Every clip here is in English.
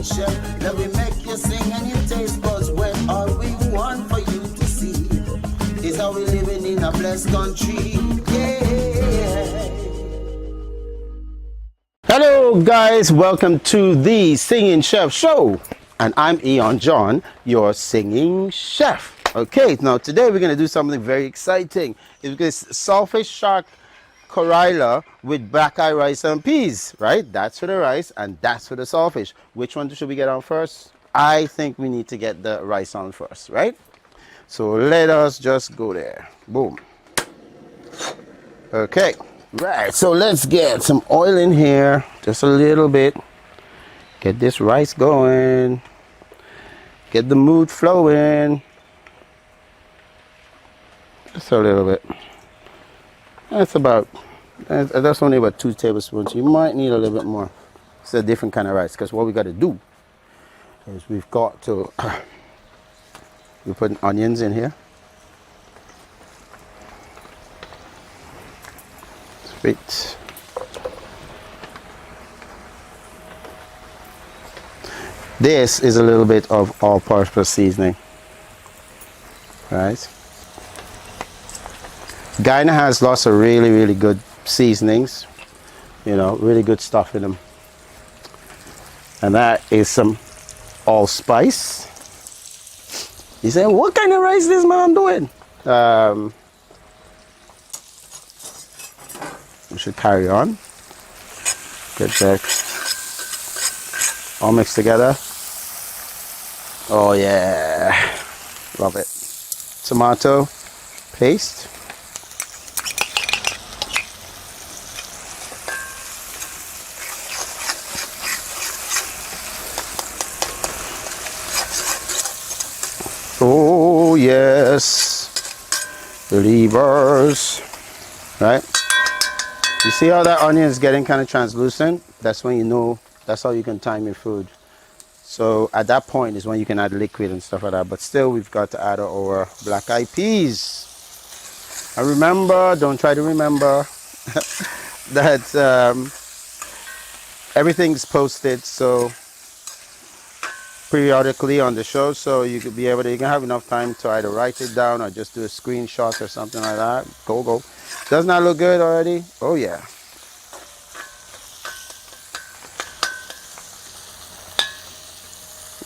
chef. Let me make you sing and you taste buds when all we want for you to see is how we living in a blessed country. Yeah. Hello guys, welcome to the Singing Chef Show. And I'm Eon John, your singing chef. Okay, now today we're going to do something very exciting. It's this saltfish shark Corilla with black eye rice and peas, right? That's for the rice and that's for the saltfish. Which one should we get on first? I think we need to get the rice on first, right? So let us just go there. Boom. Okay, right, so let's get some oil in here, just a little bit. Get this rice going. Get the mood flowing. Just a little bit. That's only about 2 tablespoons. You might need a little bit more. It's a different kind of rice because what we got to do is we've got to we put onions in here. Sweet. This is a little bit of all-purpose seasoning, right? Guyana has lots of really good seasonings, you know, really good stuff in them. And that is some allspice. You say, what kind of rice is this man doing? We should carry on. Get that all mixed together. Oh yeah, love it. Tomato paste. Oh yes, levers, right? You see how that onion is getting kind of translucent? That's when you know, that's how you can time your food. So at that point is when you can add liquid and stuff like that. But still, we've got to add our black eyed peas. And remember, don't try to remember that everything's posted so periodically on the show, so you could be able to, you can have enough time to either write it down or just do a screenshot or something like that. Go. Doesn't that look good already? Oh yeah.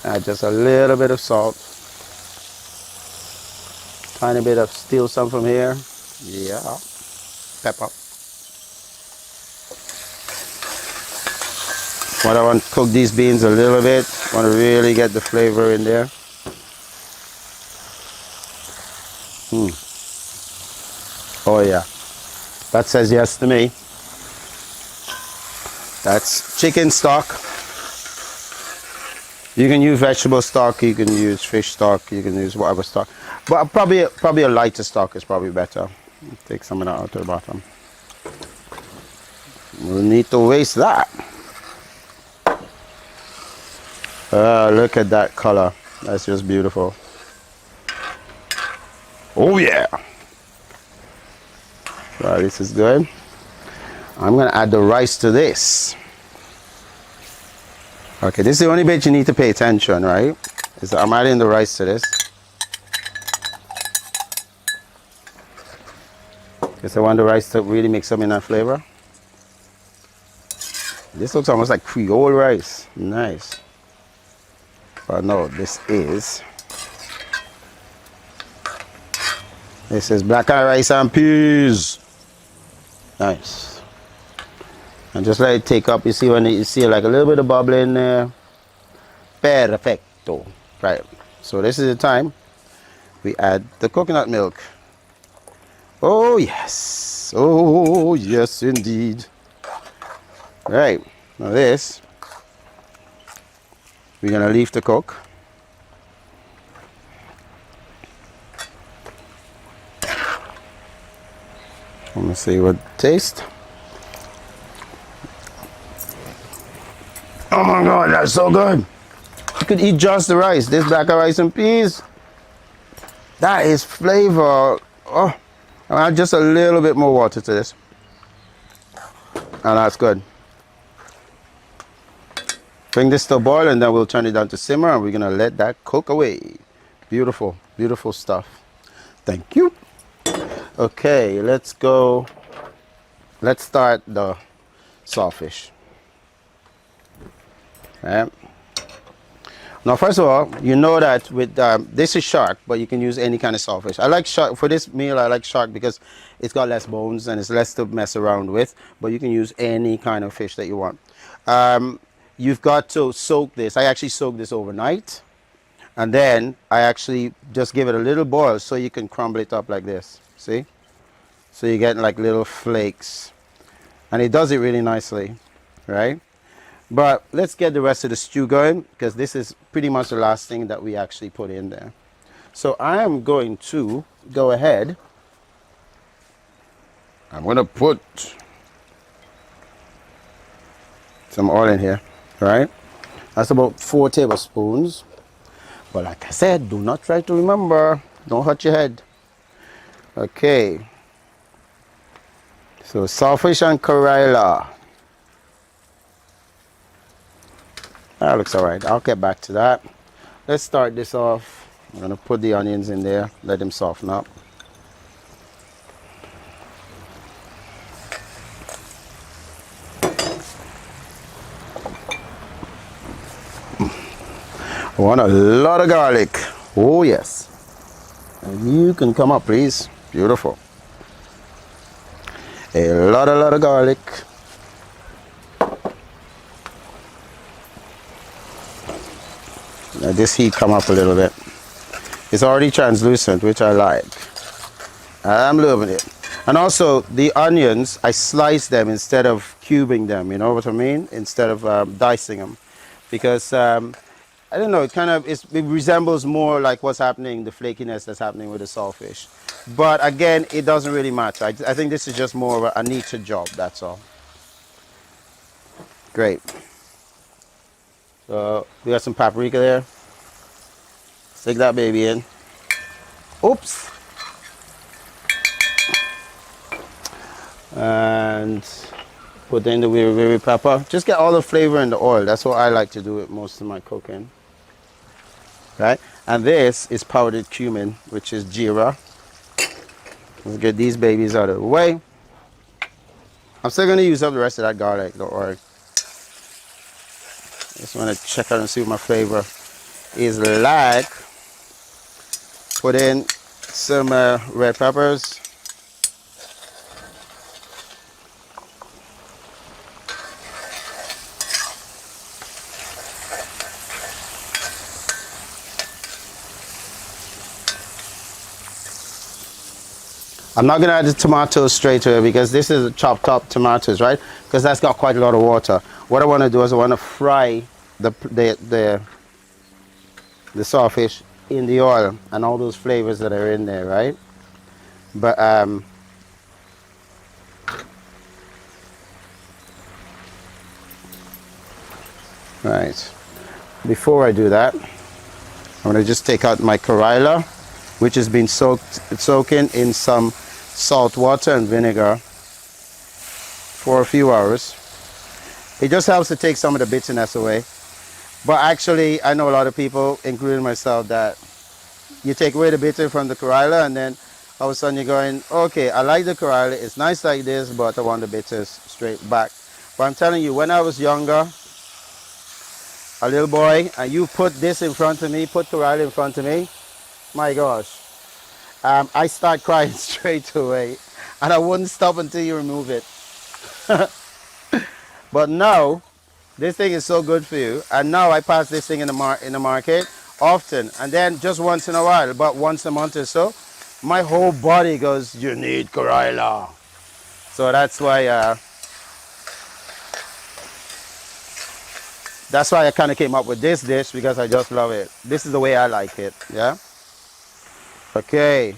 Add just a little bit of salt. Tiny bit of, steal some from here. Yeah. Pepper. What I want to cook these beans a little bit. Want to really get the flavor in there. Oh yeah. That says yes to me. That's chicken stock. You can use vegetable stock, you can use fish stock, you can use whatever stock. But probably a lighter stock is probably better. Take some of that out to the bottom. We'll need to waste that. Look at that color. That's just beautiful. Oh yeah. Right, this is good. I'm gonna add the rice to this. Okay, this is the only bit you need to pay attention, right? Is that I'm adding the rice to this. Because I want the rice to really mix up in that flavor. This looks almost like Creole rice. Nice. But no, this is black eye rice and peas. Nice. And just let it take up. You see when you see like a little bit of bubble in there. Perfecto. Right. So this is the time we add the coconut milk. Oh yes. Oh yes indeed. Right. Now this we're gonna leave to cook. Let me see what taste. Oh my God, that's so good. You could eat just the rice. This black rice and peas. That is flavor. Oh, I'll add just a little bit more water to this. And that's good. Bring this to a boil and then we'll turn it down to simmer and we're gonna let that cook away. Beautiful, beautiful stuff. Thank you. Okay, let's go. Let's start the saltfish. Right. Now, first of all, you know that with this is shark, but you can use any kind of saltfish. I like shark for this meal. I like shark because it's got less bones and it's less to mess around with. But you can use any kind of fish that you want. You've got to soak this. I actually soak this overnight, and then I actually just give it a little boil so you can crumble it up like this. See? So you get like little flakes, and it does it really nicely, right? But let's get the rest of the stew going because this is pretty much the last thing that we actually put in there. So I am going to go ahead. I'm going to put some oil in here, right? That's about 4 tablespoons. But like I said, do not try to remember. Don't hurt your head. Okay. So saltfish and Corilla. That looks all right. I'll get back to that. Let's start this off. I'm going to put the onions in there, let them soften up. I want a lot of garlic. Oh, yes. And you can come up, please. Beautiful. A lot of garlic. Now this heat come up a little bit. It's already translucent, which I like. I'm loving it. And also the onions, I slice them instead of cubing them. You know what I mean? Instead of dicing them, because I don't know. It resembles more like what's happening, the flakiness that's happening with the saltfish. But again, it doesn't really matter. I think this is just more of a neater job. That's all. Great. So we got some paprika there. Stick that baby in. Oops. And put in the wiri pepper. Just get all the flavor in the oil. That's what I like to do with most of my cooking. Right? And this is powdered cumin, which is jeera. Let's get these babies out of the way. I'm still going to use up the rest of that garlic, don't worry. Just want to check out and see what my flavor is like. Put in some red peppers. I'm not going to add the tomatoes straight away because this is chopped up tomatoes, right? Because that's got quite a lot of water. What I want to do is I want to fry the saltfish in the oil and all those flavors that are in there, right? But right. Before I do that, I'm going to just take out my Corilla, which has been soaking in some salt water and vinegar for a few hours. It just helps to take some of the bitterness away. But actually, I know a lot of people, including myself, that you take away the bitter from the Corilla and then all of a sudden you're going, okay, I like the Corilla, it's nice like this, but I want the bitters straight back. But I'm telling you, when I was younger, a little boy, and you put this in front of me, put Corilla in front of me, my gosh, I start crying straight away, and I wouldn't stop until you remove it. But now, this thing is so good for you, and now I pass this thing in the market often, and then just once in a while, about once a month or so, my whole body goes, you need Corilla. So that's why I kind of came up with this dish, because I just love it. This is the way I like it, yeah? Okay.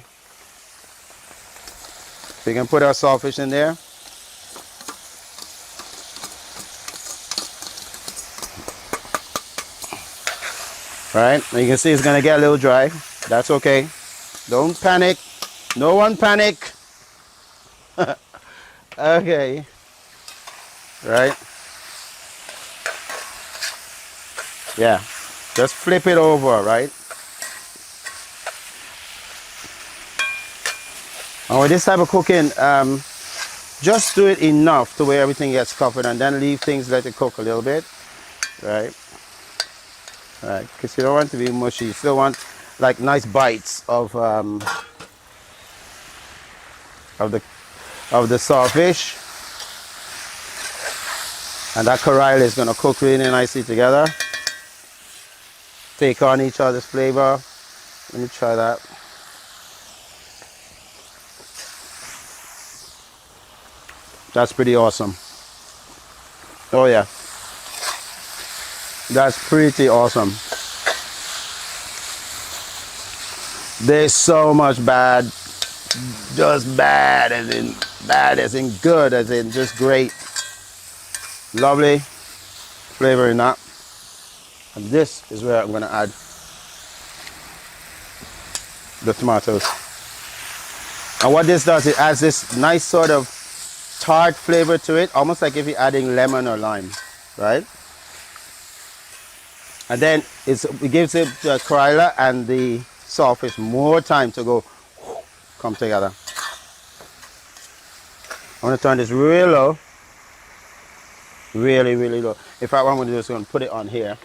We can put our saltfish in there. Right, and you can see it's gonna get a little dry. That's okay. Don't panic. No one panic. Okay. Right. Yeah, just flip it over, right? And with this type of cooking, just do it enough to where everything gets covered, and then leave things, let it cook a little bit, right? Right, because you don't want it to be mushy. You still want like nice bites of the saltfish, and that Corilla is going to cook really nicely together. Take on each other's flavor. Let me try that. That's pretty awesome. Oh yeah, that's pretty awesome. There's so much bad, just bad as in good, as in just great. Lovely flavor in that. And this is where I'm going to add the tomatoes. And what this does, it adds this nice sort of tart flavor to it, almost like if you're adding lemon or lime, right? And then it gives it the Corilla and the saltfish more time to go come together. I'm going to turn this real low, really low. In fact, what I'm going to do is I'm going to put it on here.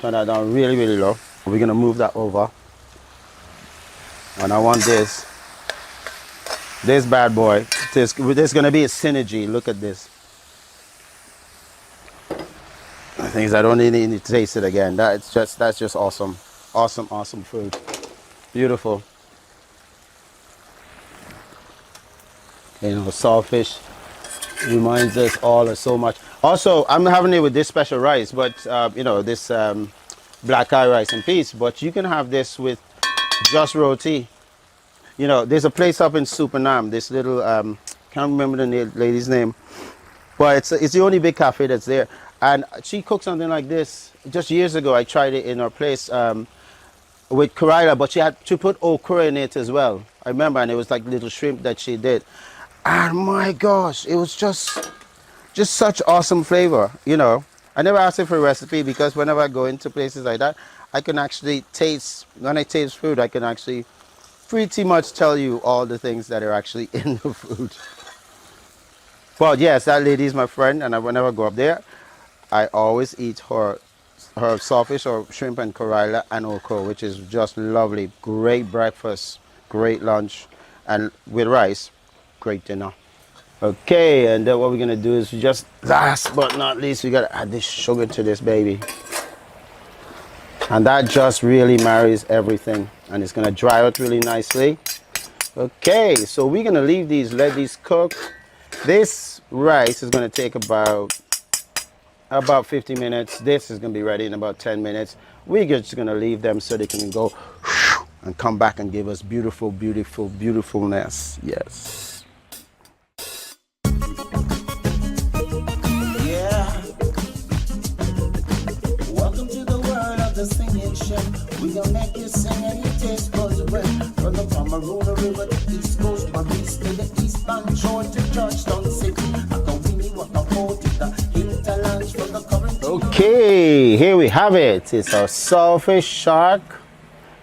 Turn that down really low. We're going to move that over, and I want this bad boy. There's going to be a synergy. Look at this. Things I don't even need to taste it again. That's just awesome. Awesome food. Beautiful. You know, saltfish reminds us all of so much. Also, I'm having it with this special rice, but you know, this black eye rice and peas. But you can have this with just roti. You know, there's a place up in Supernam. This little can't remember the lady's name, but it's the only big cafe that's there. And she cooked something like this just years ago. I tried it in her place with Corilla, but she had to put okra in it as well. I remember, and it was like little shrimp that she did. And my gosh, it was just such awesome flavor. You know, I never asked her for a recipe, because whenever I go into places like that, I can actually taste. When I taste food, I can actually pretty much tell you all the things that are actually in the food. But yes, that lady is my friend, and whenever I go up there, I always eat her saltfish or shrimp and Corilla and okra, which is just lovely. Great breakfast, great lunch, and with rice, great dinner. Okay, and then what we're gonna do is just, last but not least, we gotta add this sugar to this baby. And that just really marries everything, and it's gonna dry out really nicely. Okay, so we're gonna leave these, let these cook. This rice is gonna take about 50 minutes. This is gonna be ready in about 10 minutes. We're just gonna leave them so they can go and come back and give us beautifulness. Yes. Yeah. Welcome to the world of the singing chef. We gonna make you sing and your taste buds wet. From the Pomeranian River to the East Coast, Maurice to the Eastern Shore to Georgetown City. Okay, here we have it. It's our saltfish, shark,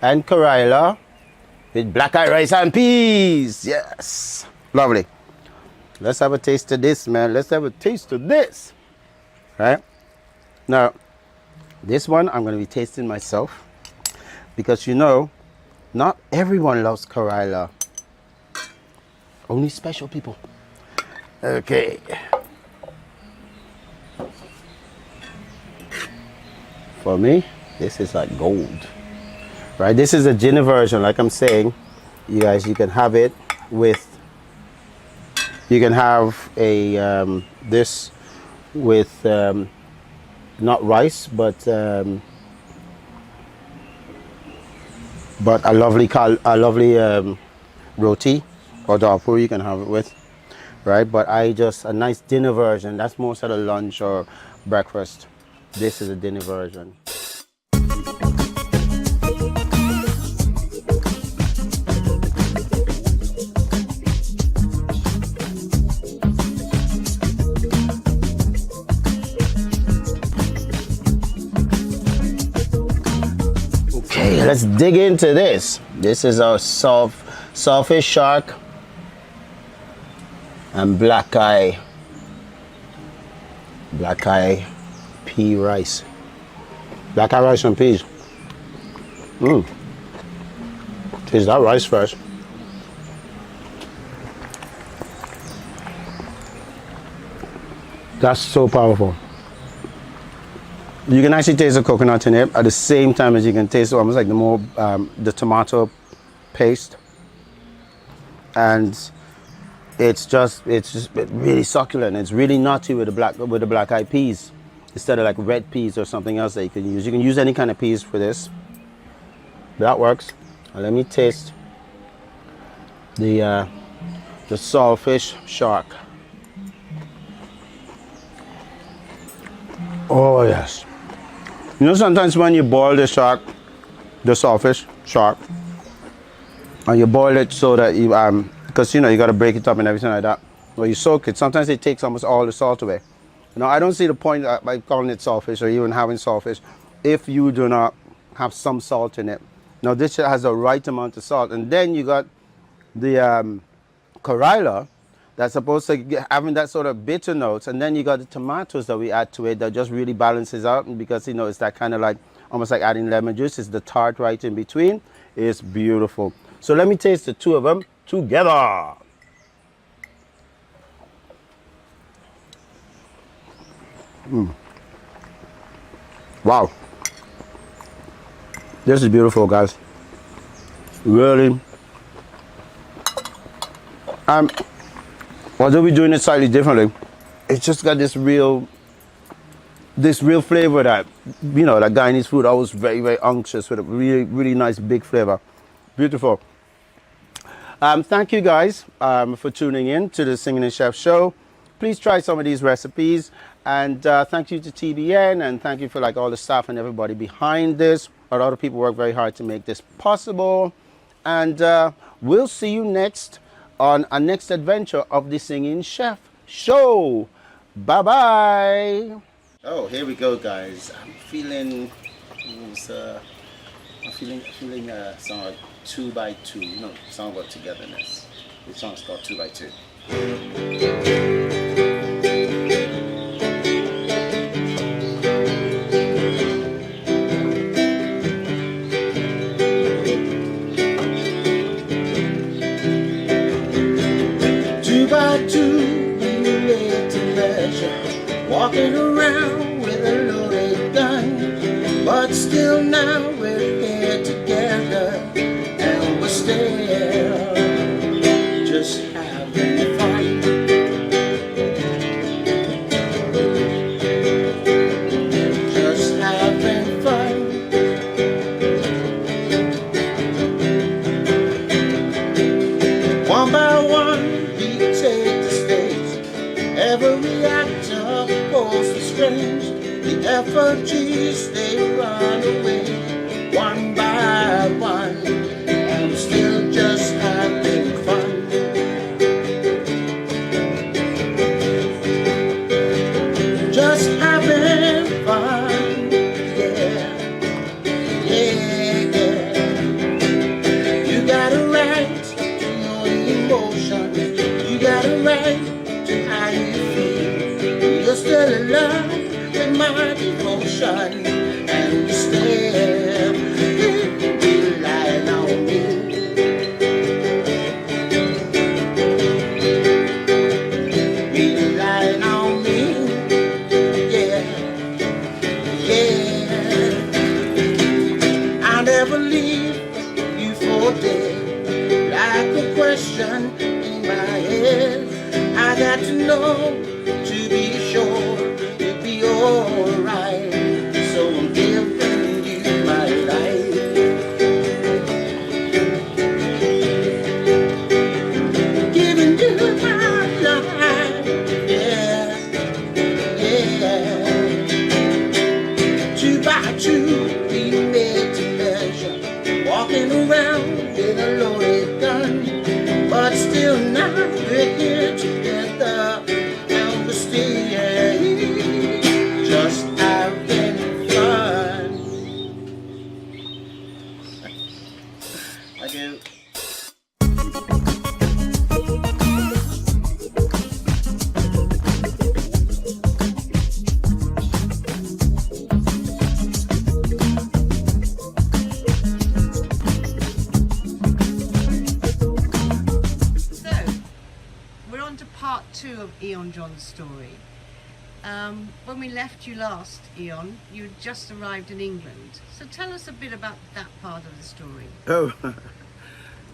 and Corilla with black eye rice and peas. Yes, lovely. Let's have a taste of this, man. Let's have a taste of this. Right now, this one I'm going to be tasting myself, because you know, not everyone loves Corilla. Only special people. Okay. For me, this is like gold, right? This is a dinner version, like I'm saying. You guys, you can have it with, you can have a this with not rice, but a lovely roti or dapur you can have it with, right? But a nice dinner version. That's more sort of lunch or breakfast. This is a dinner version. let's dig into this. This is our saltfish, shark, and black eye pea rice. Black eye rice and peas. Taste that rice first. That's so powerful. You can actually taste the coconut in it at the same time as you can taste almost like the tomato paste, and it's just really succulent. It's really nutty with the black eyed peas instead of like red peas or something else that you can use. You can use any kind of peas for this. That works. Now let me taste the saltfish shark. Oh yes. You know, sometimes when you boil the saltfish shark, and you boil it so that you because you know you got to break it up and everything like that. Or you soak it. Sometimes it takes almost all the salt away. You know, I don't see the point by calling it saltfish or even having saltfish if you do not have some salt in it. Now this has the right amount of salt, and then you got the Corilla that's supposed to get, having that sort of bitter notes, and then you got the tomatoes that we add to it that just really balances out, and because you know it's that kind of like almost like adding lemon juice. It's the tart right in between. It's beautiful. So let me taste the two of them together. Wow, this is beautiful, guys. Really. Although we're doing it slightly differently, it's just got this real flavor that, you know, that Guyanese food always very, very unctuous with a really, really nice big flavor. Beautiful. Thank you guys for tuning in to the Singing and Chef show. Please try some of these recipes, and thank you to TBN, and thank you for like all the staff and everybody behind this. A lot of people work very hard to make this possible, and we'll see you next on our next adventure of the Singing Chef show. Bye bye. Oh, here we go, guys. I'm feeling song like 2 by 2. You know, song about togetherness. The song's called 2 by 2. 2 by 2, we made to measure, walking around with a loaded gun, but still now we're here together, and we're still just having fun. Just having fun. One by one we take the stage. Every act of pose is strange. The effigies, they run away one by one, and we're still just having fun. Just having fun, yeah, yeah, yeah. You got a right to your emotions. You got a right to how you feel. You're still in love with my devotion, and you still relying on me. Relying on me, yeah, yeah. I'll never leave you for dead. Like a question in my head, I got to know to be sure you'll be alright. So I'm giving you my life. Giving you my life, yeah, yeah. 2 by 2, we made to measure, walking around with a loaded gun, but still now we're here together, and we're still just having fun. Eon John's story. When we left you last, Eon, you had just arrived in England. So tell us a bit about that part of the story. Oh,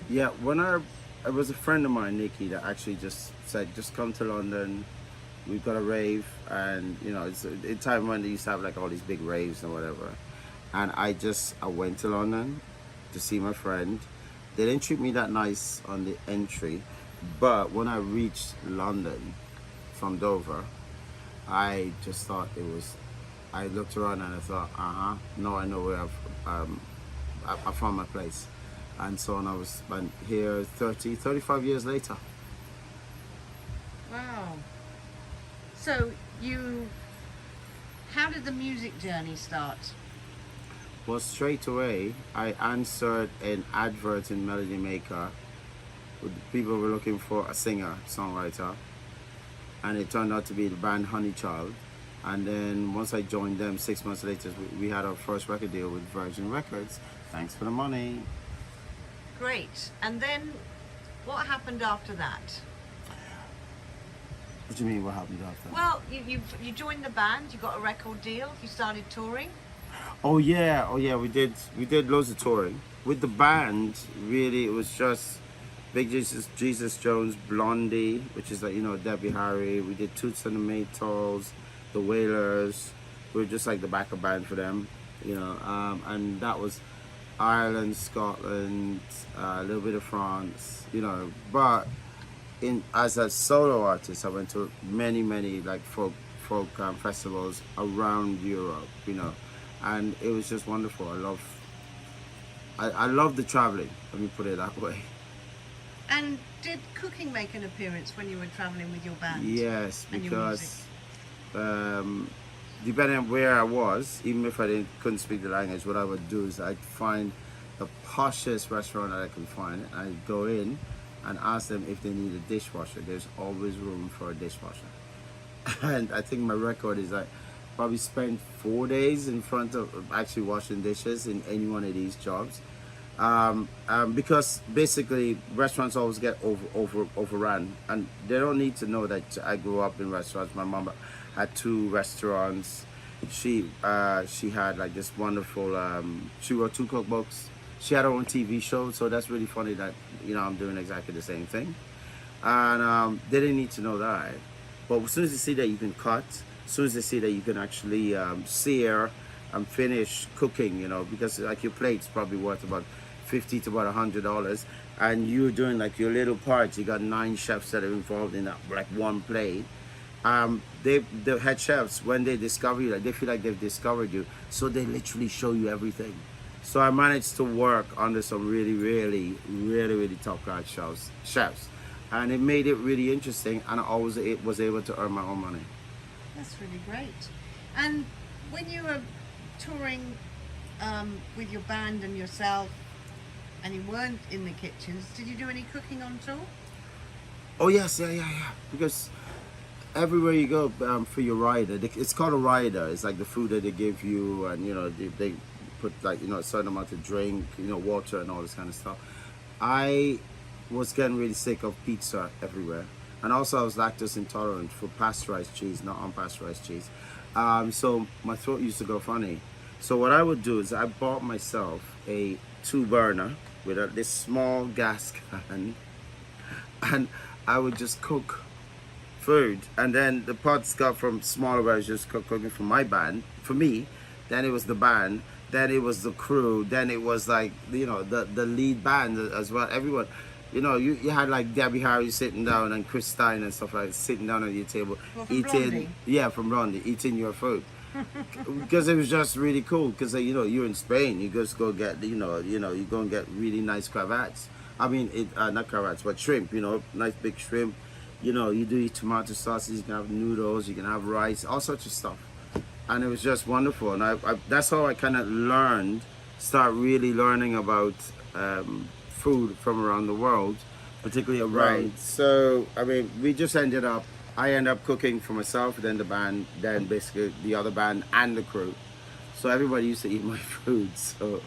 yeah. When it was a friend of mine, Nikki, that actually just said, just come to London. We've got a rave, and you know, it's a time when they used to have like all these big raves and whatever. And I went to London to see my friend. They didn't treat me that nice on the entry, but when I reached London from Dover, I just thought it was. I looked around and I thought, no, I know where I found my place. And so on, I was here 35 years later. Wow. So how did the music journey start? Well, straight away, I answered an advert in Melody Maker. People were looking for a singer, songwriter, and it turned out to be the band Honeychild. And then once I joined them, 6 months later, we had our first record deal with Virgin Records. Thanks for the money. Great. And then what happened after that? What do you mean, what happened after that? Well, you joined the band, you got a record deal, you started touring. Oh yeah, we did loads of touring. With the band, really, it was just Big Jesus Jones, Blondie, which is like, you know, Debbie Harry. We did Toots and the Maytals, the Wailers. We were just like the backup band for them, you know, and that was Ireland, Scotland, a little bit of France, you know. But as a solo artist, I went to many like folk festivals around Europe, you know, and it was just wonderful. I love the traveling. Let me put it that way. And did cooking make an appearance when you were traveling with your band? Yes, and because depending on where I was, even if I couldn't speak the language, what I would do is I'd find the poshest restaurant that I could find. I'd go in and ask them if they need a dishwasher. There's always room for a dishwasher. And I think my record is I probably spent 4 days in front of actually washing dishes in any one of these jobs. Because basically restaurants always get overrun, and they don't need to know that I grew up in restaurants. My mom had 2 restaurants. She had like this wonderful, she wrote 2 cookbooks. She had her own TV show, so that's really funny that, you know, I'm doing exactly the same thing. And they didn't need to know that. But as soon as they see that you can cut, as soon as they see that you can actually sear and finish cooking, you know, because like your plate's probably worth about $50 to about $100, and you're doing like your little parts. You got 9 chefs that are involved in that, like one plate. The head chefs, when they discover you, like they feel like they've discovered you, so they literally show you everything. So I managed to work under some really top class chefs, and it made it really interesting, and I always was able to earn my own money. That's really great. And when you were touring with your band and yourself, and you weren't in the kitchens, did you do any cooking on tour? Oh yes, yeah. Because everywhere you go for your rider, it's called a rider. It's like the food that they give you, and you know they put like, you know, a certain amount of drink, you know, water and all this kind of stuff. I was getting really sick of pizza everywhere, and also I was lactose intolerant for pasteurized cheese, not unpasteurized cheese. So my throat used to go funny. So what I would do is I bought myself a 2-burner with this small gas can, and I would just cook food. And then the pots got from smaller where I was just cooking for my band, for me. Then it was the band. Then it was the crew. Then it was like, you know, the lead band as well. Everyone, you know, you had like Debbie Harry sitting down and Chris Stein and stuff like that, sitting down at your table, well, from eating. Blondie. Yeah, from Blondie, eating your food. Because it was just really cool. Because you know, you're in Spain, you just go get, you know, you go and get really nice cravats. I mean, not cravats, but shrimp. You know, nice big shrimp. You know, you do your tomato sauces. You can have noodles. You can have rice, all sorts of stuff. And it was just wonderful. And I that's how I kind of start really learning about food from around the world, particularly around. Right. So I mean, I ended up cooking for myself, then the band, then basically the other band and the crew. So everybody used to eat my food. So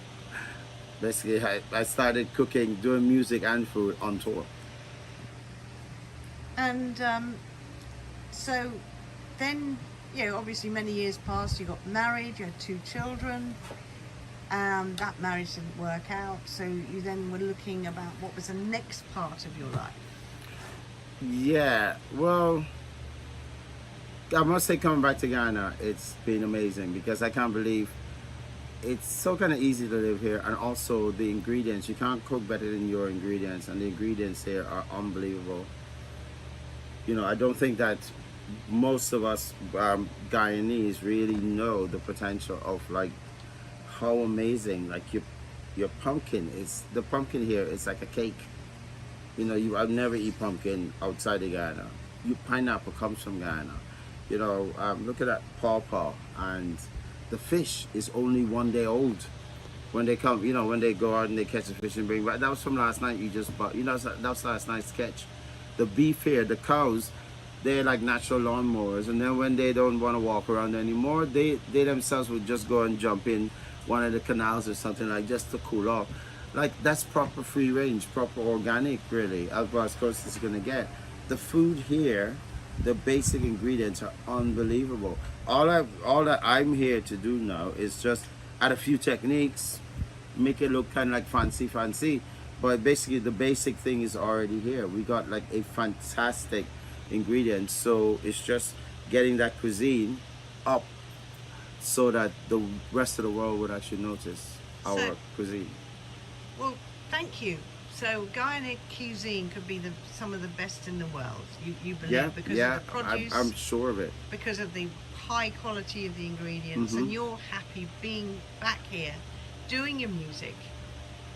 basically I started cooking, doing music and food on tour. And So then, you know, obviously many years passed, you got married, you had 2 children. That marriage didn't work out, so you then were looking about what was the next part of your life. Yeah, well, I must say coming back to Ghana, it's been amazing because I can't believe it's so kind of easy to live here, and also the ingredients, you can't cook better than your ingredients, and the ingredients here are unbelievable. You know, I don't think that most of us Guyanese really know the potential of like how amazing like your pumpkin is. The pumpkin here is like a cake. You know, I've never eat pumpkin outside of Ghana. Pineapple comes from Ghana. You know, look at that pawpaw, and the fish is only 1 day old when they come. You know, when they go out and they catch the fish and bring back. That was from last night. You just bought. You know, that was last night's catch. The beef here, the cows, they're like natural lawnmowers, and then when they don't want to walk around anymore, they themselves would just go and jump in one of the canals or something, like just to cool off. Like, that's proper free range, proper organic, really, as far as close as it's gonna get. The food here, the basic ingredients are unbelievable. All that I'm here to do now is just add a few techniques, make it look kind of like fancy, but basically the basic thing is already here. We got like a fantastic ingredient, so it's just getting that cuisine up so that the rest of the world would actually notice our cuisine. Well, thank you. So Guyanese cuisine could be some of the best in the world, you believe, because of the produce? I'm sure of it. Because of the high quality of the ingredients, and you're happy being back here, doing your music,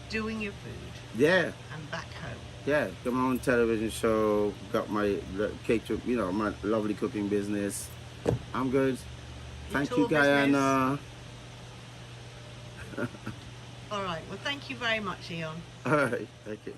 doing your food, and back home. Yeah, got my own television show, got my cake, you know, my lovely cooking business. I'm good. Thank you, Guyana. All right. Well, thank you very much, Eon. All right. Thank you.